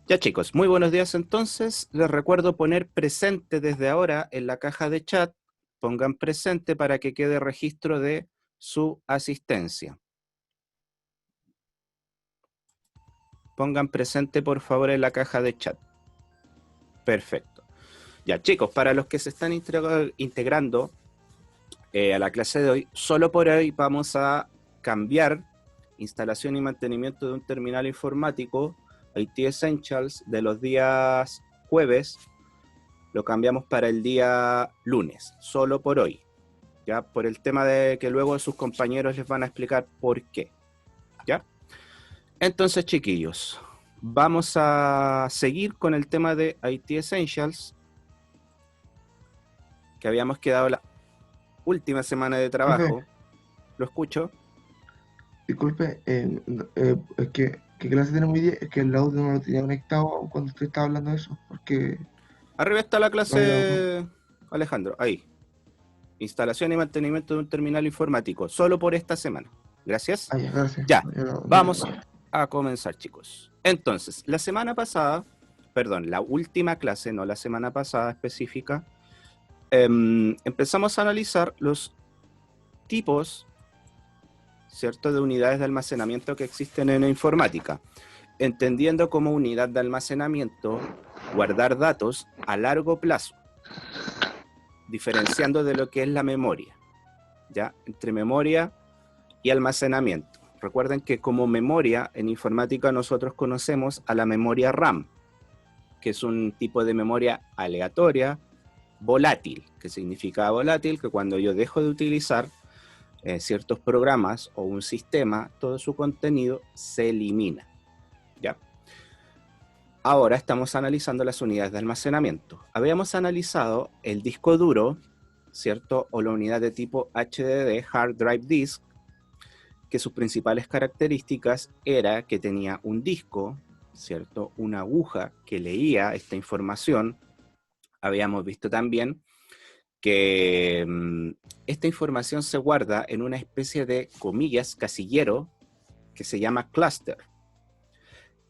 Ya chicos, muy buenos días entonces. Les recuerdo poner presente desde ahora en la caja de chat. Pongan presente para que quede registro de su asistencia. Pongan presente por favor en la caja de chat. Perfecto. Ya chicos, para los que se están integrando a la clase de hoy, solo por hoy vamos a cambiar instalación y mantenimiento de un terminal informático IT Essentials de los días jueves. Lo cambiamos para el día lunes, solo por hoy, ¿ya? Por el tema de que luego sus compañeros les van a explicar por qué, ¿ya? Entonces, chiquillos, vamos a seguir con el tema de IT Essentials, que habíamos quedado la última semana de Profe, trabajo. ¿Lo escucho? disculpe, es que, ¿qué clase tenemos hoy día? Es que el audio no lo tenía conectado cuando usted estaba hablando de eso, porque Arriba está la no había audio. clase, Alejandro, ahí. Instalación y mantenimiento de un terminal informático, solo por esta semana. Gracias. Ah, ya, gracias. Ya, No, yo no había vamos audio. a comenzar, chicos. Entonces, la semana pasada, perdón, la última clase, no la semana pasada específica, empezamos a analizar los tipos, ¿cierto?, de unidades de almacenamiento que existen en la informática, entendiendo como unidad de almacenamiento guardar datos a largo plazo, diferenciando de lo que es la memoria, ¿ya? Entre memoria y almacenamiento. Recuerden que como memoria en informática nosotros conocemos a la memoria RAM, que es un tipo de memoria aleatoria, volátil, que significa volátil, que cuando yo dejo de utilizar ciertos programas o un sistema, todo su contenido se elimina, ¿ya? Ahora estamos analizando las unidades de almacenamiento. Habíamos analizado el disco duro, ¿cierto? O la unidad de tipo HDD, Hard Drive Disk, que sus principales características era que tenía un disco, ¿cierto? Una aguja que leía esta información. Habíamos visto también que esta información se guarda en una especie de, comillas, casillero que se llama cluster.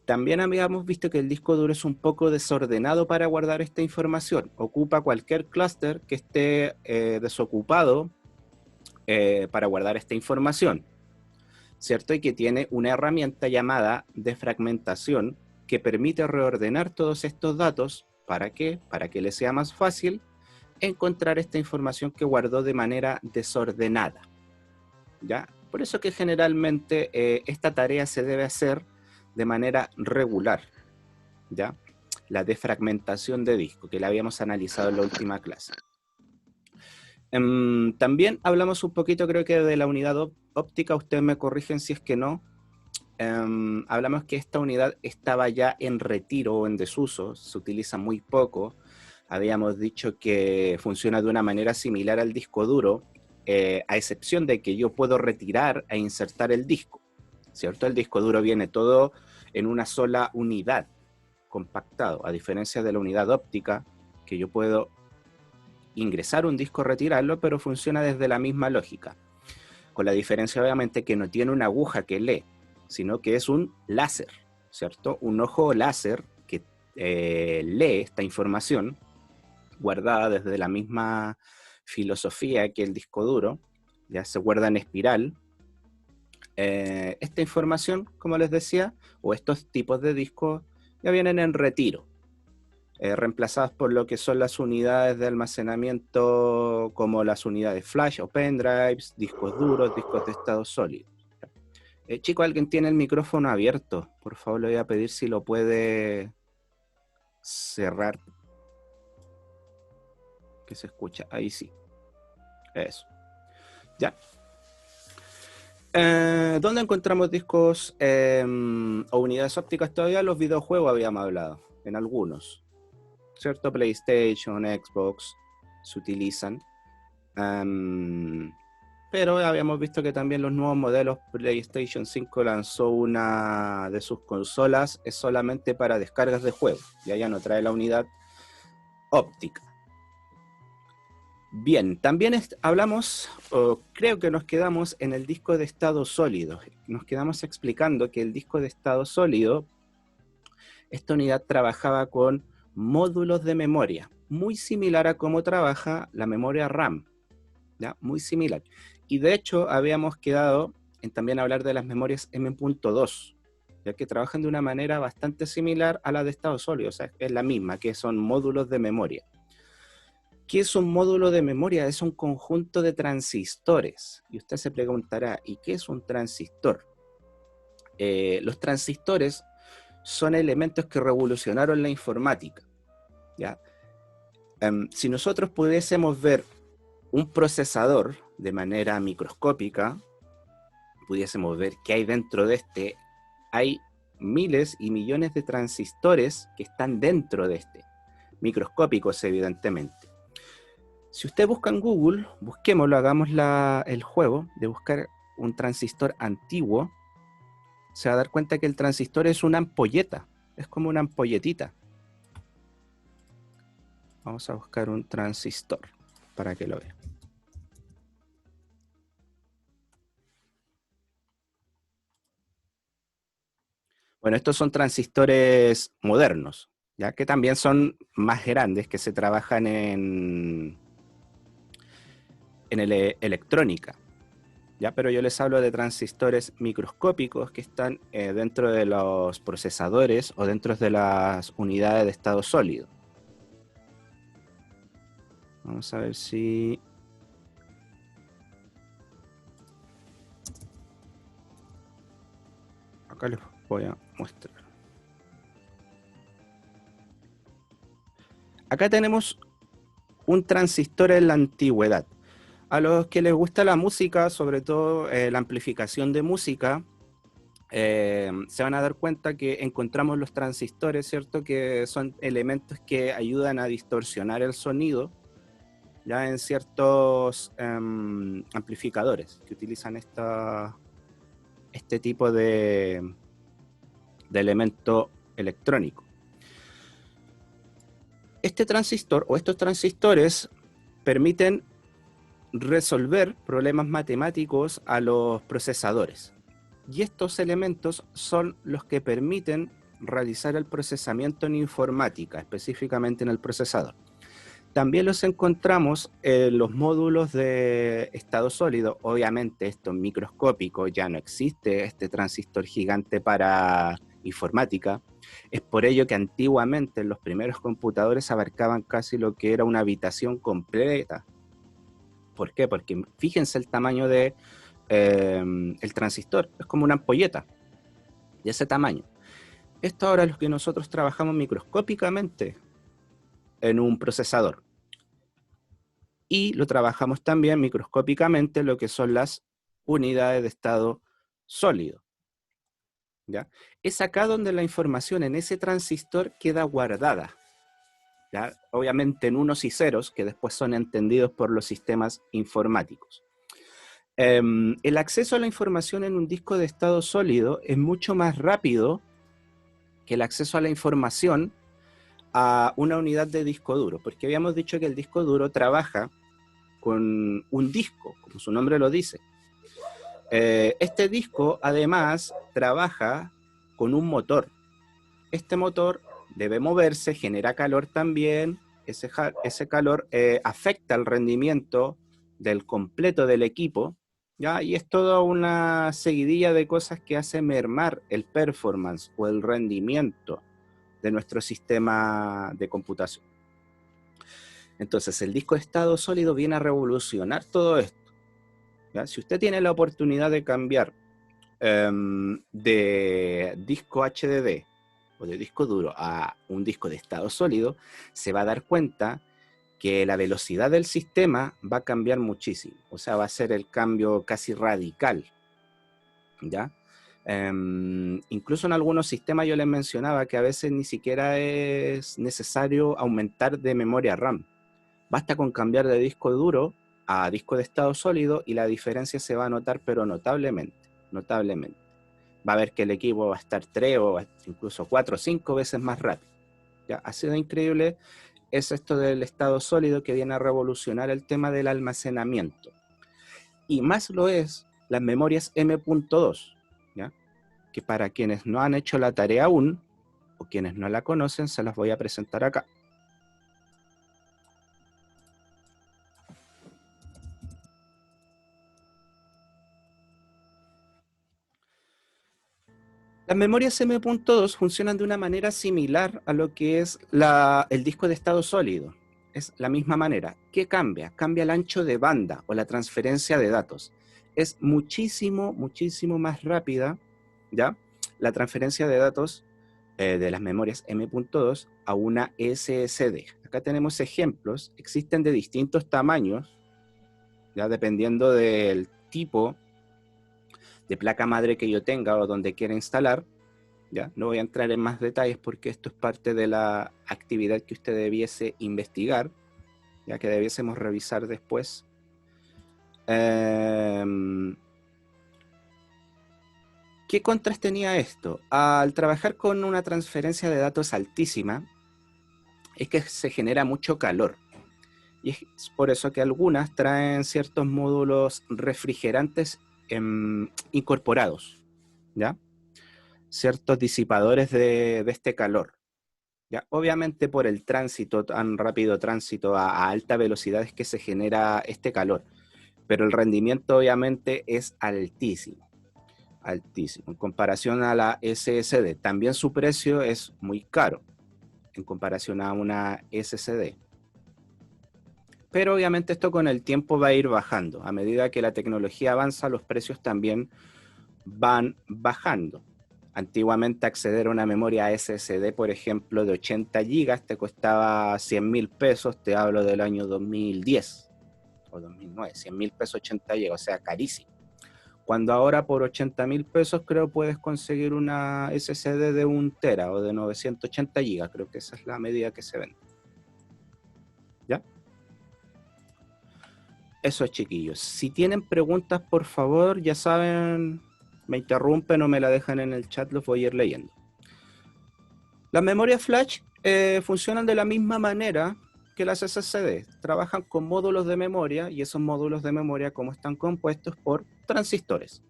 También habíamos visto que el disco duro es un poco desordenado para guardar esta información. Ocupa cualquier clúster que esté desocupado para guardar esta información, ¿cierto? Y que tiene una herramienta llamada defragmentación que permite reordenar todos estos datos. ¿Para qué? Para que le sea más fácil encontrar esta información que guardó de manera desordenada, ¿ya? Por eso que generalmente esta tarea se debe hacer de manera regular, ¿ya? La defragmentación de disco, que la habíamos analizado en la última clase. También hablamos un poquito, creo que de la unidad óptica, ustedes me corrigen si es que no. Hablamos que esta unidad estaba ya en retiro o en desuso, se utiliza muy poco. Habíamos dicho que funciona de una manera similar al disco duro, a excepción de que yo puedo retirar e insertar el disco, ¿cierto? El disco duro viene todo en una sola unidad, compactado, a diferencia de la unidad óptica, que yo puedo ingresar un disco, retirarlo, pero funciona desde la misma lógica, con la diferencia obviamente que no tiene una aguja que lee, sino que es un láser, ¿cierto? Un ojo láser que lee esta información guardada desde la misma filosofía que el disco duro, ya se guarda en espiral. Esta información, como les decía, o estos tipos de discos ya vienen en retiro, reemplazadas por lo que son las unidades de almacenamiento como las unidades flash o pendrives, discos duros, discos de estado sólido. Chico, alguien tiene el micrófono abierto. Por favor, le voy a pedir si lo puede cerrar. Que se escucha. Ahí sí. Eso. Ya. ¿Dónde encontramos discos o unidades ópticas todavía? Los videojuegos habíamos hablado. En algunos. ¿Cierto? PlayStation, Xbox se utilizan. Pero habíamos visto que también los nuevos modelos PlayStation 5 lanzó una de sus consolas, es solamente para descargas de juegos, ya no trae la unidad óptica. Bien, también hablamos, o creo que nos quedamos en el disco de estado sólido. Nos quedamos explicando que el disco de estado sólido, esta unidad trabajaba con módulos de memoria, muy similar a cómo trabaja la memoria RAM, ¿ya? Muy similar. Y de hecho habíamos quedado en también hablar de las memorias M.2, ya que trabajan de una manera bastante similar a la de estado sólido, o sea, es la misma, que son módulos de memoria. ¿Qué es un módulo de memoria? Es un conjunto de transistores. Y usted se preguntará, ¿y qué es un transistor? Los transistores son elementos que revolucionaron la informática, ¿ya? Si nosotros pudiésemos ver un procesador de manera microscópica, pudiésemos ver qué hay dentro de este. Hay miles y millones de transistores que están dentro de este, microscópicos evidentemente. Si usted busca en Google, busquémoslo, hagamos el juego de buscar un transistor antiguo, se va a dar cuenta que el transistor es una ampolleta, es como una ampolletita. Vamos a buscar un transistor para que lo vea. Bueno, estos son transistores modernos, ya que también son más grandes, que se trabajan en electrónica. ¿Ya? Pero yo les hablo de transistores microscópicos que están dentro de los procesadores o dentro de las unidades de estado sólido. Vamos a ver si... Acá les voy a mostrar. Acá tenemos un transistor en la antigüedad. A los que les gusta la música, sobre todo la amplificación de música, se van a dar cuenta que encontramos los transistores, ¿cierto? Que son elementos que ayudan a distorsionar el sonido, ya en ciertos amplificadores que utilizan este tipo de elemento electrónico. Este transistor o estos transistores permiten resolver problemas matemáticos a los procesadores. Y estos elementos son los que permiten realizar el procesamiento en informática, específicamente en el procesador. También los encontramos en los módulos de estado sólido. Obviamente esto es microscópico, ya no existe este transistor gigante para informática. Es por ello que antiguamente los primeros computadores abarcaban casi lo que era una habitación completa. ¿Por qué? Porque fíjense el tamaño de el transistor, es como una ampolleta de ese tamaño. Esto ahora es lo que nosotros trabajamos microscópicamente en un procesador. Y lo trabajamos también microscópicamente en lo que son las unidades de estado sólido, ¿ya? Es acá donde la información en ese transistor queda guardada, ¿ya? Obviamente en unos y ceros que después son entendidos por los sistemas informáticos. El acceso a la información en un disco de estado sólido es mucho más rápido que el acceso a la información a una unidad de disco duro, porque habíamos dicho que el disco duro trabaja con un disco, como su nombre lo dice. Este disco además trabaja con un motor. Este motor debe moverse, genera calor también, ese calor afecta el rendimiento del completo del equipo, ¿ya? Y es toda una seguidilla de cosas que hace mermar el performance o el rendimiento de nuestro sistema de computación. Entonces, el disco de estado sólido viene a revolucionar todo esto, ¿ya? Si usted tiene la oportunidad de cambiar de disco HDD o de disco duro a un disco de estado sólido, se va a dar cuenta que la velocidad del sistema va a cambiar muchísimo. O sea, va a ser el cambio casi radical, ¿ya? Incluso en algunos sistemas yo les mencionaba que a veces ni siquiera es necesario aumentar de memoria RAM. Basta con cambiar de disco duro a disco de estado sólido y la diferencia se va a notar, pero notablemente, notablemente. Va a ver que el equipo va a estar 3 o incluso 4 o 5 veces más rápido. ¿Ya? Ha sido increíble es esto del estado sólido que viene a revolucionar el tema del almacenamiento. Y más lo es las memorias M.2, ¿ya? Que para quienes no han hecho la tarea aún, o quienes no la conocen, se las voy a presentar acá. Las memorias M.2 funcionan de una manera similar a lo que es el disco de estado sólido. Es la misma manera. ¿Qué cambia? Cambia el ancho de banda o la transferencia de datos. Es muchísimo, muchísimo más rápida, ¿ya? La transferencia de datos de las memorias M.2 a una SSD. Acá tenemos ejemplos. Existen de distintos tamaños, ya dependiendo del tipo de placa madre que yo tenga o donde quiera instalar. ¿Ya? No voy a entrar en más detalles porque esto es parte de la actividad que usted debiese investigar, ya que debiésemos revisar después. ¿Qué contras tenía esto? Al trabajar con una transferencia de datos altísima, es que se genera mucho calor. Y es por eso que algunas traen ciertos módulos refrigerantes incorporados, ¿ya? Ciertos disipadores de este calor. ¿Ya? Obviamente por el tránsito, tan rápido tránsito a alta velocidad es que se genera este calor, pero el rendimiento obviamente es altísimo, altísimo, en comparación a la SSD. También su precio es muy caro en comparación a una SSD. Pero obviamente esto con el tiempo va a ir bajando. A medida que la tecnología avanza, los precios también van bajando. Antiguamente acceder a una memoria SSD, por ejemplo, de 80 gigas te costaba 100.000 pesos, te hablo del año 2010 o 2009, 100.000 pesos 80 gigas, o sea, carísimo. Cuando ahora por 80.000 pesos creo puedes conseguir una SSD de 1 tera o de 980 gigas, creo que esa es la medida que se vende. ¿Ya? Eso, chiquillos. Si tienen preguntas, por favor, ya saben, me interrumpen o me la dejan en el chat, los voy a ir leyendo. Las memorias flash funcionan de la misma manera que las SSD. Trabajan con módulos de memoria y esos módulos de memoria como están compuestos por transistores.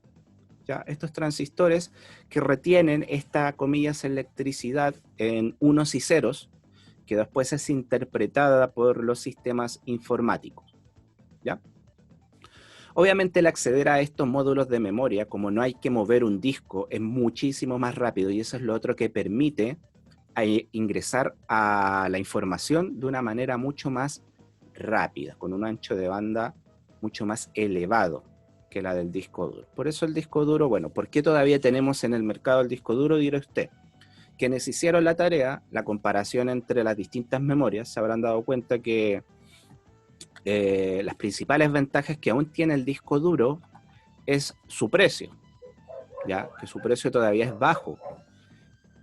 ¿Ya? Estos transistores que retienen esta, comillas, electricidad en unos y ceros, que después es interpretada por los sistemas informáticos. ¿Ya? Obviamente el acceder a estos módulos de memoria, como no hay que mover un disco, es muchísimo más rápido y eso es lo otro que permite ingresar a la información de una manera mucho más rápida, con un ancho de banda mucho más elevado que la del disco duro. Por eso el disco duro, bueno, ¿por qué todavía tenemos en el mercado el disco duro? Dirá usted. Quienes hicieron la tarea, la comparación entre las distintas memorias, se habrán dado cuenta que las principales ventajas que aún tiene el disco duro es su precio, ya que su precio todavía es bajo,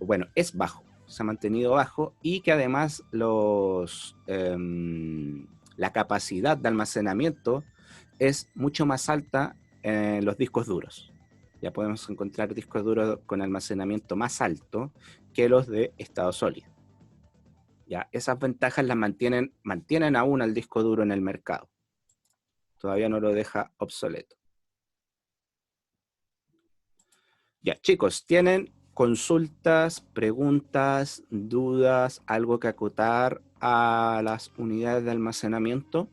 bueno, es bajo, se ha mantenido bajo y que además la capacidad de almacenamiento es mucho más alta en los discos duros. Ya podemos encontrar discos duros con almacenamiento más alto que los de estado sólido. Ya, esas ventajas las mantienen aún al disco duro en el mercado. Todavía no lo deja obsoleto. Ya, chicos, ¿tienen consultas, preguntas, dudas, algo que acotar a las unidades de almacenamiento?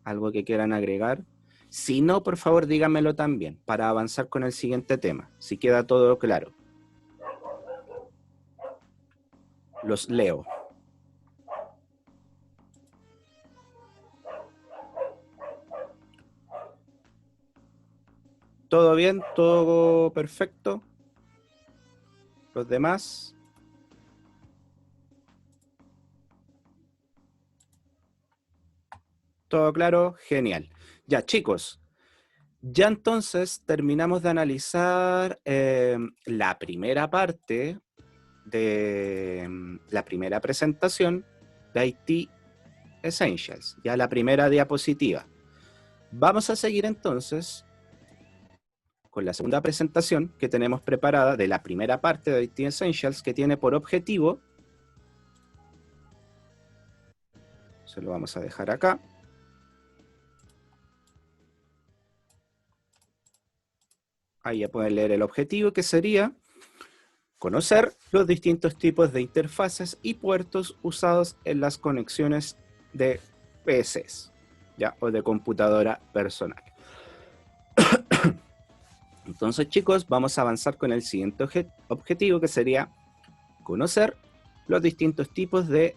¿Algo que quieran agregar? Si no, por favor, díganmelo también para avanzar con el siguiente tema, si queda todo claro. Los leo. ¿Todo bien? ¿Todo perfecto? ¿Los demás? ¿Todo claro? Genial. Ya, chicos, ya entonces terminamos de analizar la primera parte de la primera presentación de IT Essentials, ya la primera diapositiva. Vamos a seguir entonces con la segunda presentación que tenemos preparada de la primera parte de IT Essentials, que tiene por objetivo Entonces lo vamos a dejar acá. Ahí ya pueden leer el objetivo, que sería conocer los distintos tipos de interfaces y puertos usados en las conexiones de PCs, ¿ya? O de computadora personal. Entonces, chicos, vamos a avanzar con el siguiente objetivo, que sería conocer los distintos tipos de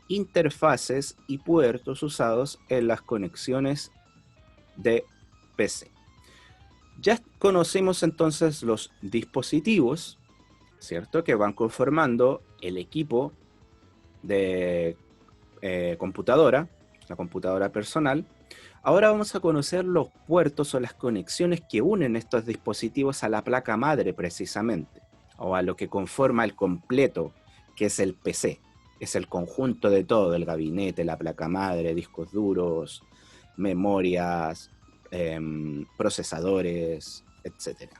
interfaces y puertos usados en las conexiones de PC. Ya conocemos entonces los dispositivos, ¿cierto?, que van conformando el equipo de computadora, la computadora personal. Ahora vamos a conocer los puertos o las conexiones que unen estos dispositivos a la placa madre precisamente, o a lo que conforma el completo, que es el PC. Es el conjunto de todo, el gabinete, la placa madre, discos duros, memorias, procesadores, etc.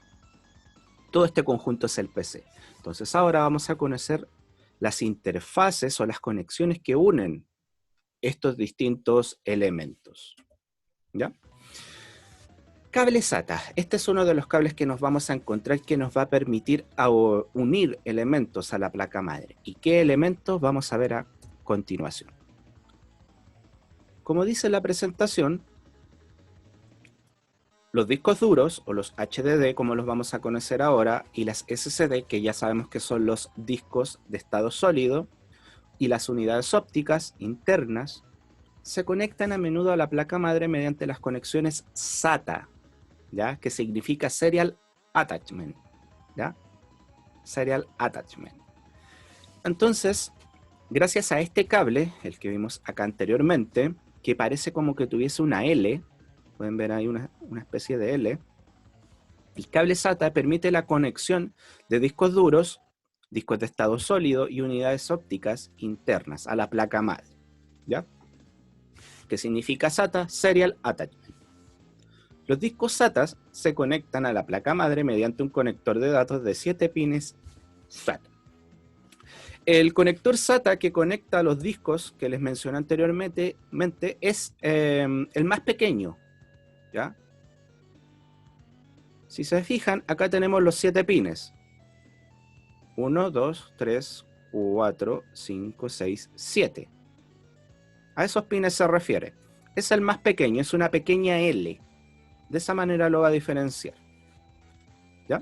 Todo este conjunto es el PC. Entonces ahora vamos a conocer las interfaces o las conexiones que unen estos distintos elementos, ¿ya? Cable SATA. Este es uno de los cables que nos vamos a encontrar, que nos va a permitir unir elementos a la placa madre. ¿Y qué elementos? Vamos a ver a continuación. Como dice la presentación, los discos duros, o los HDD, como los vamos a conocer ahora, y las SSD, que ya sabemos que son los discos de estado sólido, y las unidades ópticas internas, se conectan a menudo a la placa madre mediante las conexiones SATA, ¿ya? Que significa Serial Attachment, ¿ya? Serial Attachment. Entonces, gracias a este cable, el que vimos acá anteriormente, que parece como que tuviese una L, pueden ver ahí una especie de L, el cable SATA permite la conexión de discos duros, discos de estado sólido y unidades ópticas internas a la placa madre, ¿ya? ¿Qué significa SATA? Serial Attachment. Los discos SATA se conectan a la placa madre mediante un conector de datos de 7 pines SATA. El conector SATA que conecta a los discos que les mencioné anteriormente es el más pequeño, ¿ya? Si se fijan, acá tenemos los 7 pines. 1, 2, 3, 4, 5, 6, 7. A esos pines se refiere. Es el más pequeño, es una pequeña L. De esa manera lo va a diferenciar, ¿ya?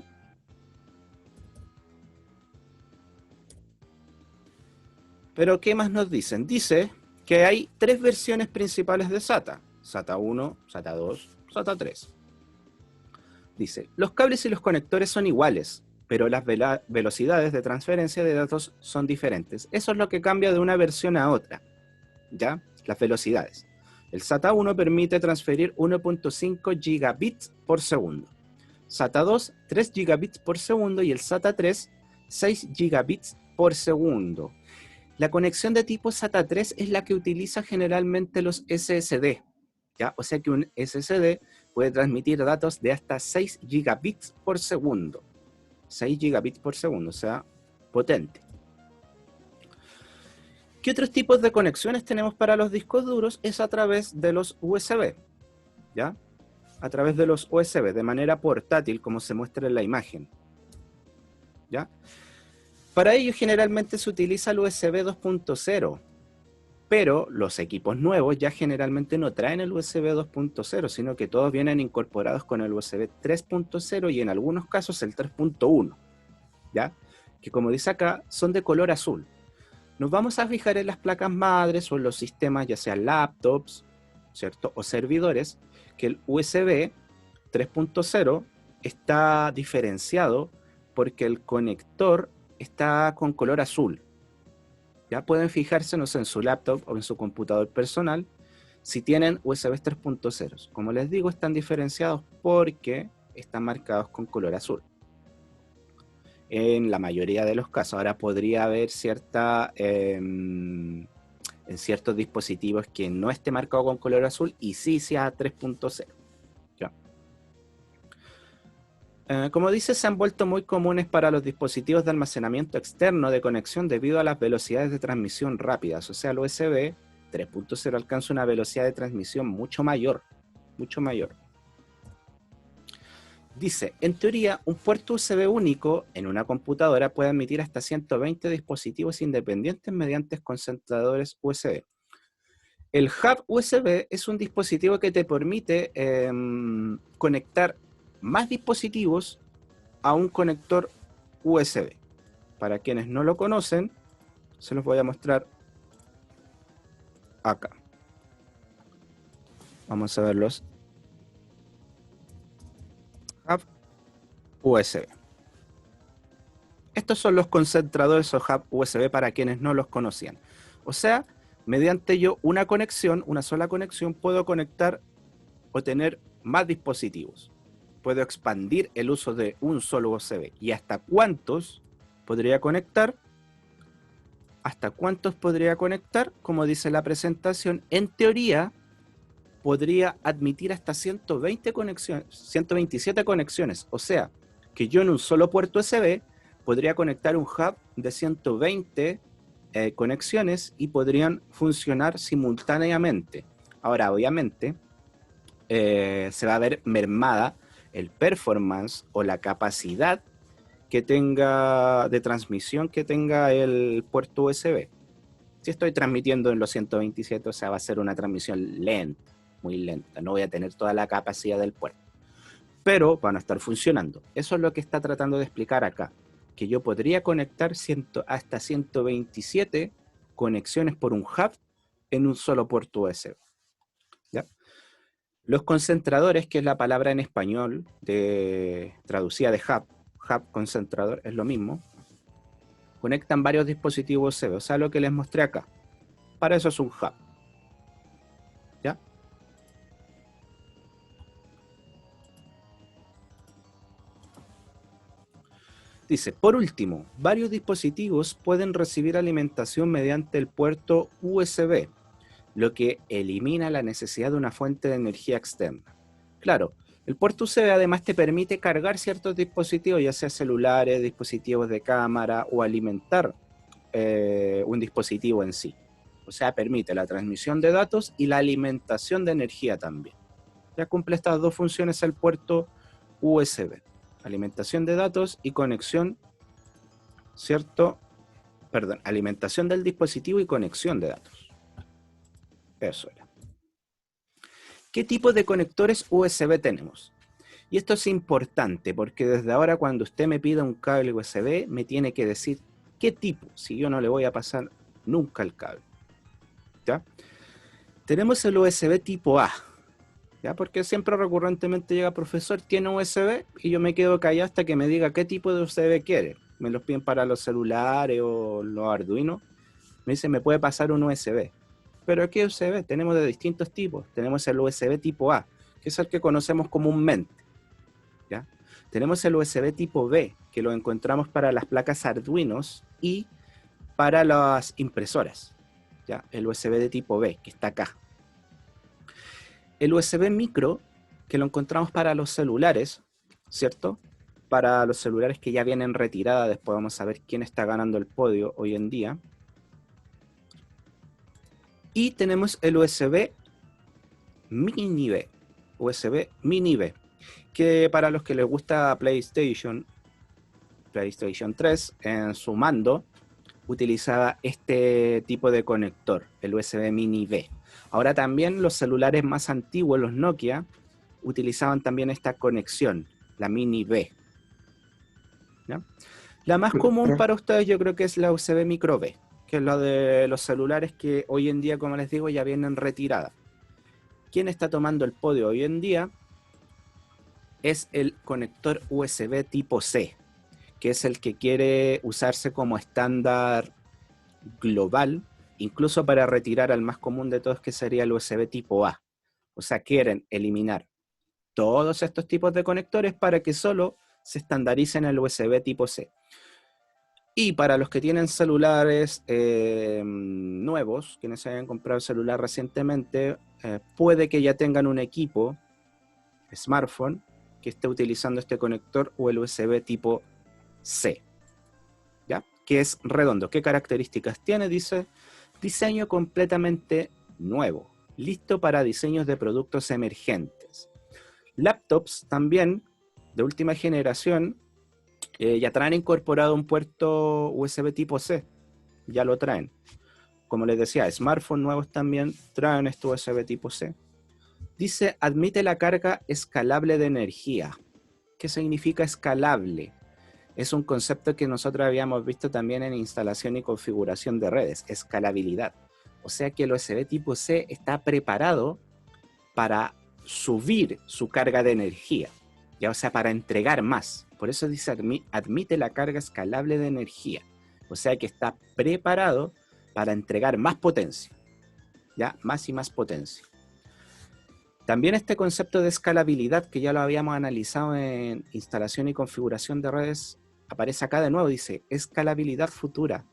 Pero ¿qué más nos dicen? Dice que hay 3 versiones principales de SATA. SATA 1, SATA 2, SATA 3. Dice, los cables y los conectores son iguales, pero las velocidades de transferencia de datos son diferentes. Eso es lo que cambia de una versión a otra, ¿ya? Las velocidades. El SATA 1 permite transferir 1.5 gigabits por segundo. SATA 2, 3 gigabits por segundo, y el SATA 3, 6 gigabits por segundo. La conexión de tipo SATA 3 es la que utiliza generalmente los SSD, ¿ya? O sea que un SSD puede transmitir datos de hasta 6 gigabits por segundo. 6 gigabits por segundo, o sea, potente. ¿Qué otros tipos de conexiones tenemos para los discos duros? Es a través de los USB, ¿ya? A través de los USB, de manera portátil, como se muestra en la imagen, ¿ya? Para ello generalmente se utiliza el USB 2.0, pero los equipos nuevos ya generalmente no traen el USB 2.0, sino que todos vienen incorporados con el USB 3.0 y en algunos casos el 3.1, ¿ya? Que como dice acá, son de color azul. Nos vamos a fijar en las placas madres o en los sistemas, ya sean laptops, ¿cierto?, o servidores, que el USB 3.0 está diferenciado porque el conector está con color azul. Ya pueden fijarse, no sé, en su laptop o en su computador personal, si tienen USB 3.0. Como les digo, están diferenciados porque están marcados con color azul. En la mayoría de los casos. Ahora podría haber en ciertos dispositivos que no esté marcado con color azul y sí sea 3.0. ¿Ya? Como dice, se han vuelto muy comunes para los dispositivos de almacenamiento externo de conexión debido a las velocidades de transmisión rápidas. O sea, el USB 3.0 alcanza una velocidad de transmisión mucho mayor, mucho mayor. Dice, en teoría, un puerto USB único en una computadora puede admitir hasta 120 dispositivos independientes mediante concentradores USB. El hub USB es un dispositivo que te permite conectar más dispositivos a un conector USB. Para quienes no lo conocen, se los voy a mostrar acá. Vamos a verlos. Hub USB. Estos son los concentradores o hub USB para quienes no los conocían. O sea, mediante yo una conexión, una sola conexión, puedo conectar o tener más dispositivos. Puedo expandir el uso de un solo USB. ¿Y hasta cuántos podría conectar? ¿Hasta cuántos podría conectar? Como dice la presentación, en teoría podría admitir hasta 120 conexiones, 127 conexiones. O sea, que yo en un solo puerto USB podría conectar un hub de 120 conexiones y podrían funcionar simultáneamente. Ahora, obviamente, se va a ver mermada el performance o la capacidad que tenga de transmisión que tenga el puerto USB. Si estoy transmitiendo en los 127, o sea, va a ser una transmisión lenta, muy lenta. No voy a tener toda la capacidad del puerto. Pero van a estar funcionando. Eso es lo que está tratando de explicar acá. Que yo podría conectar hasta 127 conexiones por un hub en un solo puerto USB. ¿Ya? Los concentradores, que es la palabra en español traducida de hub concentrador, es lo mismo, conectan varios dispositivos USB, o sea, lo que les mostré acá. Para eso es un hub. ¿Ya? Dice, por último, varios dispositivos pueden recibir alimentación mediante el puerto USB, lo que elimina la necesidad de una fuente de energía externa. Claro, el puerto USB además te permite cargar ciertos dispositivos, ya sea celulares, dispositivos de cámara o alimentar un dispositivo en sí. O sea, permite la transmisión de datos y la alimentación de energía también. Ya cumple estas dos funciones el puerto USB. Alimentación de datos y conexión, ¿cierto? Perdón, alimentación del dispositivo y conexión de datos. Eso era. ¿Qué tipo de conectores USB tenemos? Y esto es importante porque desde ahora cuando usted me pida un cable USB me tiene que decir qué tipo, si yo no le voy a pasar nunca el cable. ¿Ya? Tenemos el USB tipo A, ¿ya? Porque siempre recurrentemente llega profesor, tiene USB y yo me quedo callado hasta que me diga qué tipo de USB quiere. Me los piden para los celulares o los Arduino. Me dice, ¿me puede pasar un USB? Pero ¿qué USB? Tenemos de distintos tipos. Tenemos el USB tipo A, que es el que conocemos comúnmente. ¿Ya? Tenemos el USB tipo B, que lo encontramos para las placas Arduinos y para las impresoras. ¿Ya? El USB de tipo B, que está acá. El USB micro, que lo encontramos para los celulares, ¿cierto? Para los celulares que ya vienen retirada, después vamos a ver quién está ganando el podio hoy en día. Y tenemos el USB Mini B, USB Mini B, que para los que les gusta PlayStation 3, en su mando, utilizaba este tipo de conector, el USB Mini B. Ahora también los celulares más antiguos, los Nokia, utilizaban también esta conexión, la Mini B. ¿Ya? La más común para ustedes yo creo que es la USB Micro B, que es la de los celulares que hoy en día, como les digo, ya vienen retiradas. ¿Quién está tomando el podio hoy en día? Es el conector USB tipo C, que es el que quiere usarse como estándar global, incluso para retirar al más común de todos, que sería el USB tipo A. O sea, quieren eliminar todos estos tipos de conectores para que solo se estandaricen el USB tipo C. Y para los que tienen celulares nuevos, quienes se hayan comprado el celular recientemente, puede que ya tengan un equipo, smartphone, que esté utilizando este conector o el USB tipo C, ¿ya? Que es redondo. ¿Qué características tiene? Dice, diseño completamente nuevo, listo para diseños de productos emergentes. Laptops también, de última generación, ya traen incorporado un puerto USB tipo C, ya lo traen. Como les decía, smartphones nuevos también traen este USB tipo C. Dice, admite la carga escalable de energía. ¿Qué significa escalable? Es un concepto que nosotros habíamos visto también en instalación y configuración de redes, escalabilidad. O sea que el USB tipo C está preparado para subir su carga de energía, ya, o sea, para entregar más. Por eso dice, admite la carga escalable de energía. O sea que está preparado para entregar más potencia, ya, más y más potencia. También este concepto de escalabilidad, que ya lo habíamos analizado en instalación y configuración de redes, aparece acá de nuevo, dice, escalabilidad futura,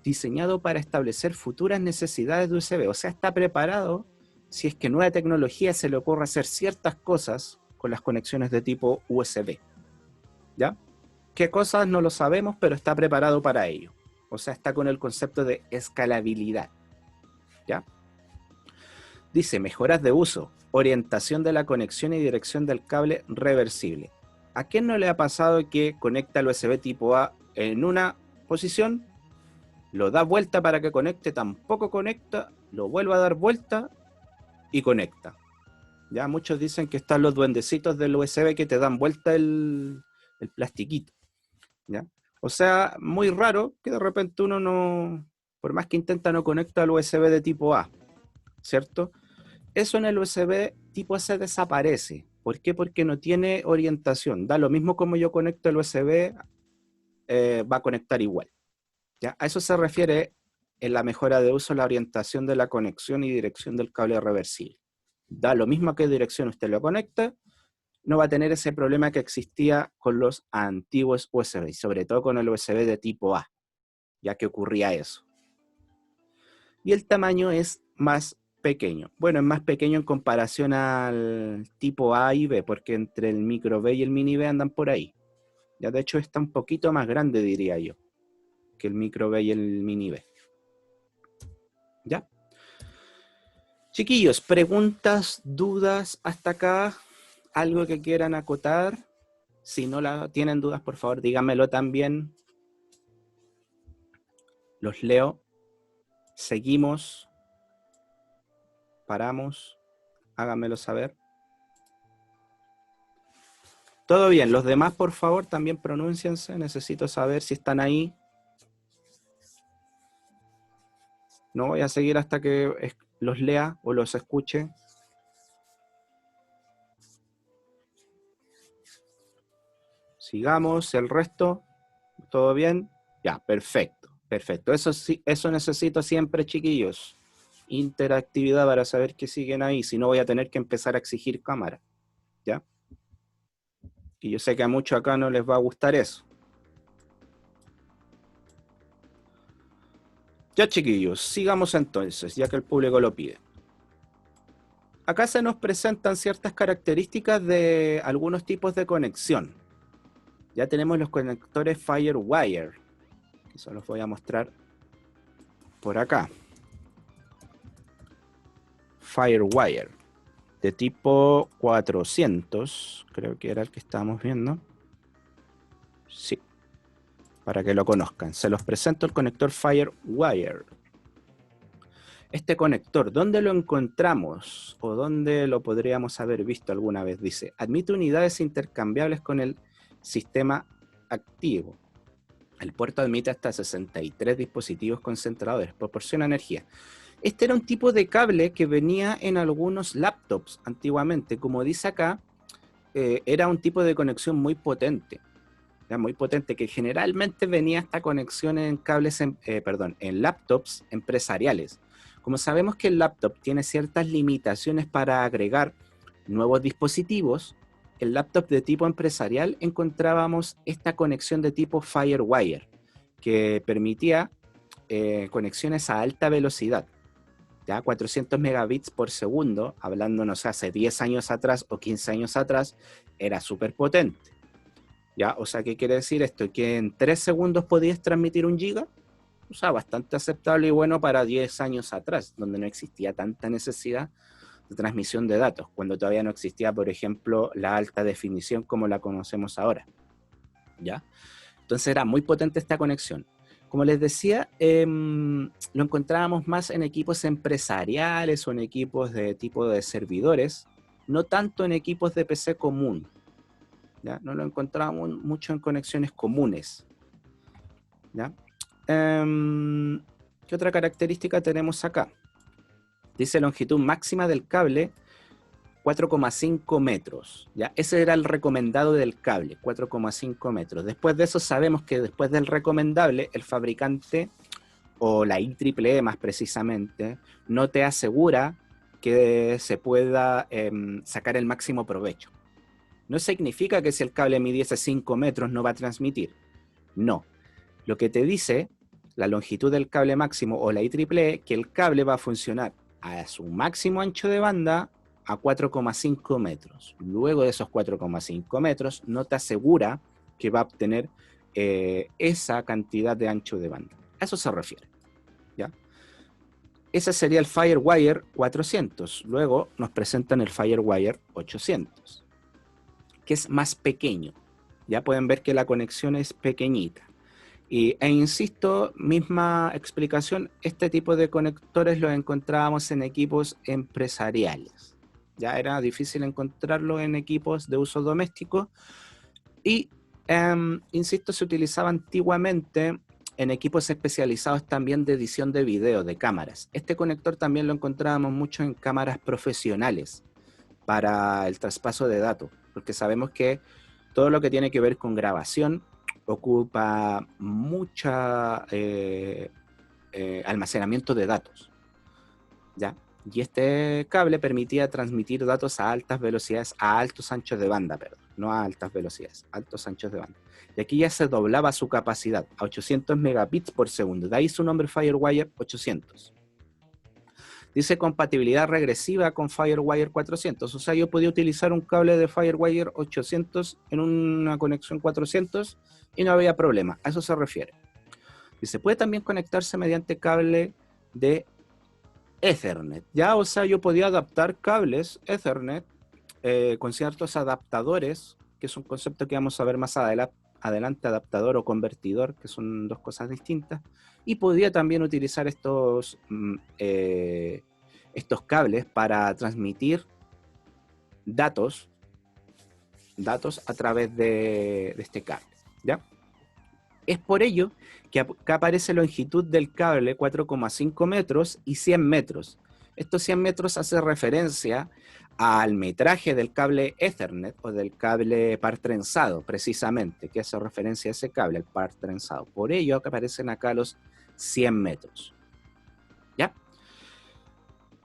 diseñado para establecer futuras necesidades de USB, o sea, está preparado si es que nueva tecnología se le ocurre hacer ciertas cosas con las conexiones de tipo USB, ¿ya? ¿Qué cosas? No lo sabemos, pero está preparado para ello, o sea, está con el concepto de escalabilidad, ¿ya? Dice, mejoras de uso, orientación de la conexión y dirección del cable reversible. ¿A quién no le ha pasado que conecta el USB tipo A en una posición, lo da vuelta para que conecte, tampoco conecta, lo vuelve a dar vuelta y conecta? Ya muchos dicen que están los duendecitos del USB que te dan vuelta el plastiquito, ¿ya? O sea, muy raro que de repente uno no, por más que intenta, no conecta al USB de tipo A, ¿cierto? Eso en el USB tipo C desaparece. ¿Por qué? Porque no tiene orientación. Da lo mismo como yo conecto el USB, va a conectar igual, ¿ya? A eso se refiere en la mejora de uso, la orientación de la conexión y dirección del cable reversible. Da lo mismo a qué dirección usted lo conecta, no va a tener ese problema que existía con los antiguos USB, y sobre todo con el USB de tipo A, ya que ocurría eso. Y el tamaño es más pequeño. Bueno, es más pequeño en comparación al tipo A y B, porque entre el micro B y el mini B andan por ahí. Ya de hecho está un poquito más grande, diría yo, que el micro B y el mini B. ¿Ya? Chiquillos, preguntas, dudas hasta acá, algo que quieran acotar. Si no tienen dudas, por favor, díganmelo también. Los leo. Seguimos. Paramos. Háganmelo saber. Todo bien. Los demás, por favor, también pronúnciense. Necesito saber si están ahí. No voy a seguir hasta que los lea o los escuche. Sigamos. El resto, ¿todo bien? Ya, perfecto. Perfecto. Eso sí, eso necesito siempre, chiquillos. Interactividad para saber que siguen ahí. Si no, voy a tener que empezar a exigir cámara. ¿Ya? Y yo sé que a muchos acá no les va a gustar eso. Ya, chiquillos, sigamos entonces, ya que el público lo pide. Acá se nos presentan ciertas características de algunos tipos de conexión. Ya tenemos los conectores FireWire. Eso los voy a mostrar por acá. FireWire. De tipo 400, creo que era el que estábamos viendo. Sí, para que lo conozcan. Se los presento el conector FireWire. Este conector, ¿dónde lo encontramos? ¿O dónde lo podríamos haber visto alguna vez? Dice, admite unidades intercambiables con el sistema activo. El puerto admite hasta 63 dispositivos concentradores, proporciona energía. Este era un tipo de cable que venía en algunos laptops antiguamente. Como dice acá, era un tipo de conexión muy potente. ¿Ya? Muy potente, que generalmente venía esta conexión en cables, en laptops empresariales. Como sabemos que el laptop tiene ciertas limitaciones para agregar nuevos dispositivos, el laptop de tipo empresarial encontrábamos esta conexión de tipo FireWire, que permitía conexiones a alta velocidad, ya 400 megabits por segundo, hablándonos hace 10 años atrás o 15 años atrás, era súper potente. ¿Ya? O sea, ¿qué quiere decir esto? Que en 3 segundos podías transmitir 1 giga. O sea, bastante aceptable y bueno para 10 años atrás, donde no existía tanta necesidad de transmisión de datos, cuando todavía no existía, por ejemplo, la alta definición como la conocemos ahora, ¿ya? Entonces era muy potente esta conexión. Como les decía, lo encontrábamos más en equipos empresariales o en equipos de tipo de servidores, no tanto en equipos de PC común, ¿ya? No lo encontrábamos mucho en conexiones comunes, ¿ya? ¿Qué otra característica tenemos acá? Dice longitud máxima del cable 4,5 metros. ¿Ya? Ese era el recomendado del cable, 4,5 metros. Después de eso sabemos que después del recomendable, el fabricante, o la IEEE más precisamente, no te asegura que se pueda sacar el máximo provecho. No significa que si el cable midiese 5 metros no va a transmitir. No. Lo que te dice la longitud del cable máximo o la IEEE, que el cable va a funcionar a su máximo ancho de banda a 4,5 metros. Luego de esos 4,5 metros no te asegura que va a obtener esa cantidad de ancho de banda. A eso se refiere, ¿ya? Ese sería el FireWire 400. Luego nos presentan el FireWire 800, que es más pequeño. Ya pueden ver que la conexión es pequeñita. E insisto, misma explicación, este tipo de conectores los encontrábamos en equipos empresariales. Ya era difícil encontrarlo en equipos de uso doméstico y, insisto, se utilizaba antiguamente en equipos especializados también de edición de video, de cámaras. Este conector también lo encontrábamos mucho en cámaras profesionales para el traspaso de datos, porque sabemos que todo lo que tiene que ver con grabación ocupa mucha almacenamiento de datos, ¿ya? Y este cable permitía transmitir datos a altas velocidades, a altos anchos de banda, perdón, no a altas velocidades, altos anchos de banda. Y aquí ya se doblaba su capacidad a 800 megabits por segundo. De ahí su nombre FireWire 800. Dice compatibilidad regresiva con FireWire 400. O sea, yo podía utilizar un cable de FireWire 800 en una conexión 400 y no había problema. A eso se refiere. Dice, puede también conectarse mediante cable de Ethernet. Ya, o sea, yo podía adaptar cables Ethernet con ciertos adaptadores, que es un concepto que vamos a ver más adelante, adaptador o convertidor, que son dos cosas distintas. Y podía también utilizar estos cables para transmitir datos a través de este cable, ¿ya? Es por ello que acá aparece la longitud del cable 4,5 metros y 100 metros. Estos 100 metros hace referencia al metraje del cable Ethernet o del cable par trenzado, precisamente, que hace referencia a ese cable, el par trenzado. Por ello que aparecen acá los 100 metros. ¿Ya?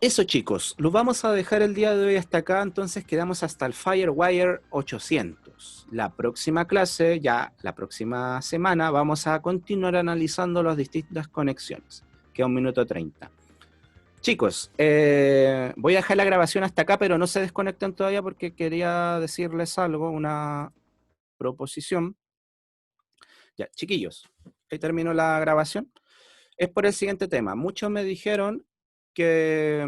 Eso, chicos, lo vamos a dejar el día de hoy hasta acá, entonces quedamos hasta el FireWire 800. La próxima clase, ya la próxima semana, vamos a continuar analizando las distintas conexiones. Queda 1 minuto 30. Chicos, voy a dejar la grabación hasta acá, pero no se desconecten todavía porque quería decirles algo, una proposición. Ya, chiquillos, ahí terminó la grabación. Es por el siguiente tema. Muchos me dijeron que